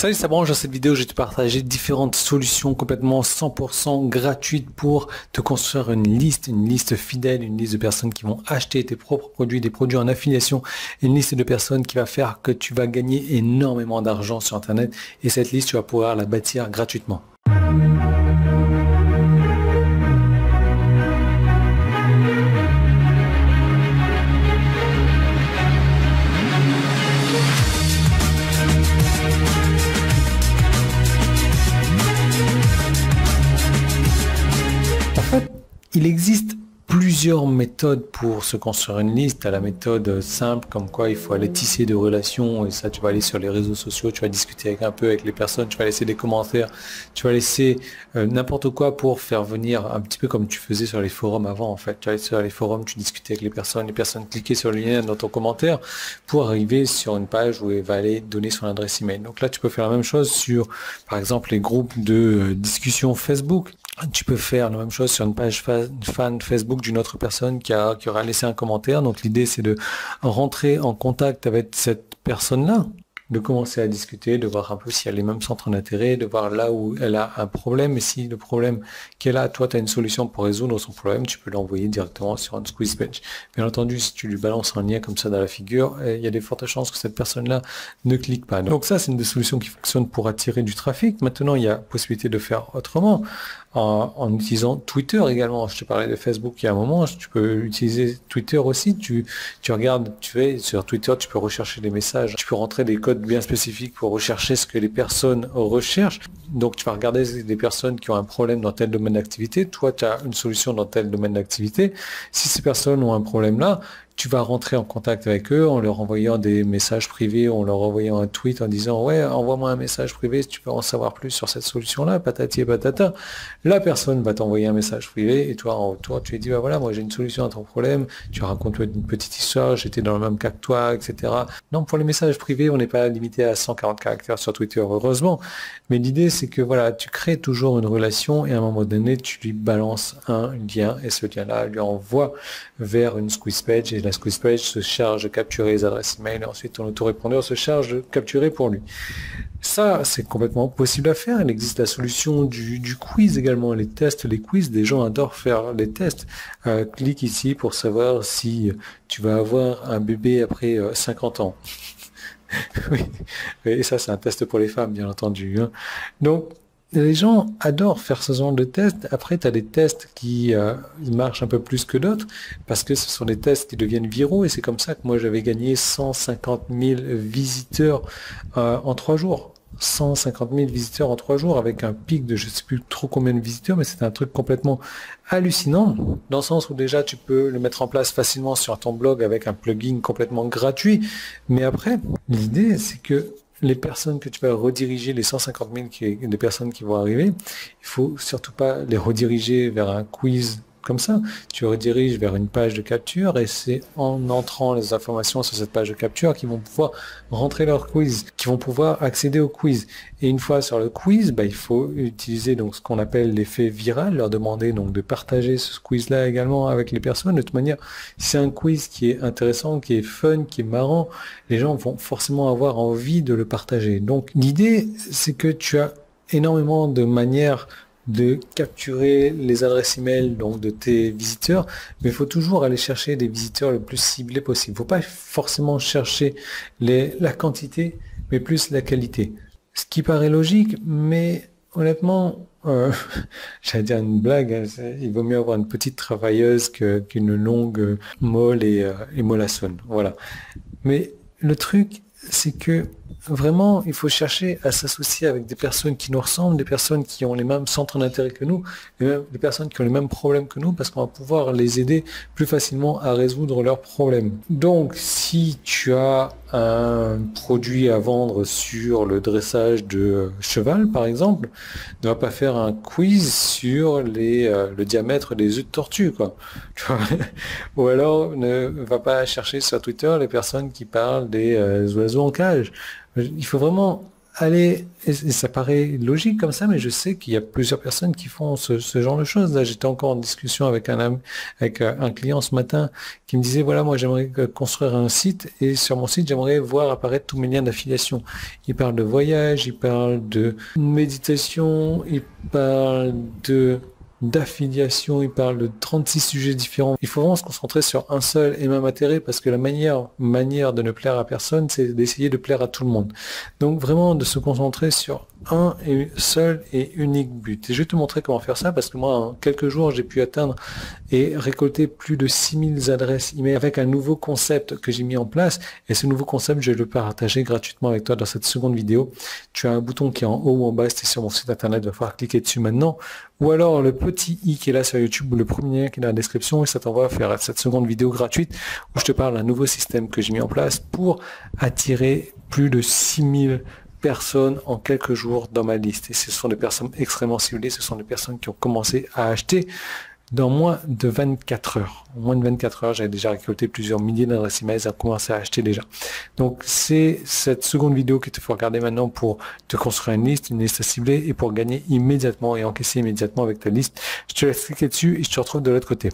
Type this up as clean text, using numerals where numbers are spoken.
Salut, ça branche. Dans cette vidéo, je vais te partager différentes solutions complètement 100% gratuites pour te construire une liste fidèle, une liste de personnes qui vont acheter tes propres produits, des produits en affiliation, une liste de personnes qui va faire que tu vas gagner énormément d'argent sur Internet. Et cette liste, tu vas pouvoir la bâtir gratuitement. En fait, il existe plusieurs méthodes pour se construire une liste. Tu as la méthode simple, comme quoi il faut aller tisser des relations, et ça, tu vas aller sur les réseaux sociaux, tu vas discuter un peu avec les personnes, tu vas laisser des commentaires, tu vas laisser n'importe quoi pour faire venir un petit peu comme tu faisais sur les forums avant, en fait. Tu allais sur les forums, tu discutais avec les personnes cliquaient sur le lien dans ton commentaire pour arriver sur une page où elle va aller donner son adresse email. Donc là, tu peux faire la même chose sur, par exemple, les groupes de discussion Facebook. Tu peux faire la même chose sur une page fan Facebook d'une autre personne qui aura laissé un commentaire. Donc l'idée, c'est de rentrer en contact avec cette personne-là, de commencer à discuter, de voir un peu si elle a les mêmes centres d'intérêt, de voir là où elle a un problème. Et si le problème qu'elle a, toi, tu as une solution pour résoudre son problème, tu peux l'envoyer directement sur un squeeze page. Bien entendu, si tu lui balances un lien comme ça dans la figure, il y a des fortes chances que cette personne-là ne clique pas. Donc ça, c'est une des solutions qui fonctionne pour attirer du trafic. Maintenant, il y a possibilité de faire autrement. En utilisant Twitter également. Je te parlais de Facebook il y a un moment, tu peux utiliser Twitter aussi. Tu regardes, sur Twitter, tu peux rechercher des messages, tu peux rentrer des codes bien spécifiques pour rechercher ce que les personnes recherchent. Donc tu vas regarder des personnes qui ont un problème dans tel domaine d'activité. Toi, tu as une solution dans tel domaine d'activité. Si ces personnes ont un problème là, tu vas rentrer en contact avec eux en leur envoyant des messages privés, en leur envoyant un tweet en disant « Ouais, envoie-moi un message privé si tu peux en savoir plus sur cette solution-là, patati et patata. » La personne va t'envoyer un message privé et toi, en retour, tu lui dis « Bah voilà, moi j'ai une solution à ton problème. » Tu racontes une petite histoire, j'étais dans le même cas que toi, etc. Non, pour les messages privés, on n'est pas limité à 140 caractères sur Twitter, heureusement. Mais l'idée, c'est que voilà, tu crées toujours une relation et à un moment donné, tu lui balances un lien et ce lien-là lui envoie vers une squeeze page et la squeeze page se charge de capturer les adresses email et ensuite ton autorépondeur se charge de capturer pour lui. Ça, c'est complètement possible à faire. Il existe la solution du quiz également, les tests, les quiz. Des gens adorent faire les tests. Clique ici pour savoir si tu vas avoir un bébé après 50 ans. Oui, et ça, c'est un test pour les femmes, bien entendu. Donc, les gens adorent faire ce genre de tests. Après, tu as des tests qui marchent un peu plus que d'autres parce que ce sont des tests qui deviennent viraux et c'est comme ça que moi, j'avais gagné 150 000 visiteurs en 3 jours. 150 000 visiteurs en 3 jours avec un pic de je sais plus trop combien de visiteurs, mais c'est un truc complètement hallucinant dans le sens où déjà tu peux le mettre en place facilement sur ton blog avec un plugin complètement gratuit. Mais après, l'idée, c'est que les personnes que tu vas rediriger, les 150 000 des personnes qui vont arriver, il faut surtout pas les rediriger vers un quiz comme ça. Tu rediriges vers une page de capture et c'est en entrant les informations sur cette page de capture qu'ils vont pouvoir rentrer leur quiz, qu'ils vont pouvoir accéder au quiz. Et une fois sur le quiz, il faut utiliser donc ce qu'on appelle l'effet viral, leur demander donc de partager ce quiz-là également avec les personnes. De toute manière, si c'est un quiz qui est intéressant, qui est fun, qui est marrant, les gens vont forcément avoir envie de le partager. Donc l'idée, c'est que tu as énormément de manières de capturer les adresses email donc de tes visiteurs, mais il faut toujours aller chercher des visiteurs le plus ciblés possible. Il ne faut pas forcément chercher la quantité, mais plus la qualité. Ce qui paraît logique, mais honnêtement, j'allais dire une blague, il vaut mieux avoir une petite travailleuse qu'une longue molle et mollassonne. Voilà. Mais le truc, c'est que vraiment, il faut chercher à s'associer avec des personnes qui nous ressemblent, des personnes qui ont les mêmes centres d'intérêt que nous, des personnes qui ont les mêmes problèmes que nous, parce qu'on va pouvoir les aider plus facilement à résoudre leurs problèmes. Donc, si tu as un produit à vendre sur le dressage de cheval, par exemple, ne va pas faire un quiz sur le diamètre des œufs de tortue, quoi. Ou alors, ne va pas chercher sur Twitter les personnes qui parlent des oiseaux en cage. Il faut vraiment aller, et ça paraît logique comme ça, mais je sais qu'il y a plusieurs personnes qui font ce genre de choses. Là, j'étais encore en discussion avec avec un client ce matin qui me disait, voilà, moi j'aimerais construire un site et sur mon site, j'aimerais voir apparaître tous mes liens d'affiliation. Il parle de voyage, il parle de méditation, il parle d'affiliation, il parle de 36 sujets différents. Il faut vraiment se concentrer sur un seul et même intérêt parce que la manière de ne plaire à personne, c'est d'essayer de plaire à tout le monde. Donc vraiment de se concentrer sur un et seul et unique but. Et je vais te montrer comment faire ça parce que moi, en quelques jours, j'ai pu atteindre et récolter plus de 6000 adresses email avec un nouveau concept que j'ai mis en place. Et ce nouveau concept, je vais le partager gratuitement avec toi dans cette seconde vidéo. Tu as un bouton qui est en haut ou en bas, si tu es sur mon site internet, il va falloir cliquer dessus maintenant. Ou alors le petit i qui est là sur YouTube ou le premier lien qui est dans la description et ça t'envoie faire cette seconde vidéo gratuite où je te parle d'un nouveau système que j'ai mis en place pour attirer plus de 6000 personnes en quelques jours dans ma liste. Et ce sont des personnes extrêmement ciblées, ce sont des personnes qui ont commencé à acheter dans moins de 24 heures. En moins de 24 heures, j'avais déjà récolté plusieurs milliers d'adresses email, ça a commencé à acheter déjà. Donc c'est cette seconde vidéo qu'il te faut regarder maintenant pour te construire une liste à cibler et pour gagner immédiatement et encaisser immédiatement avec ta liste. Je te laisse cliquer dessus et je te retrouve de l'autre côté.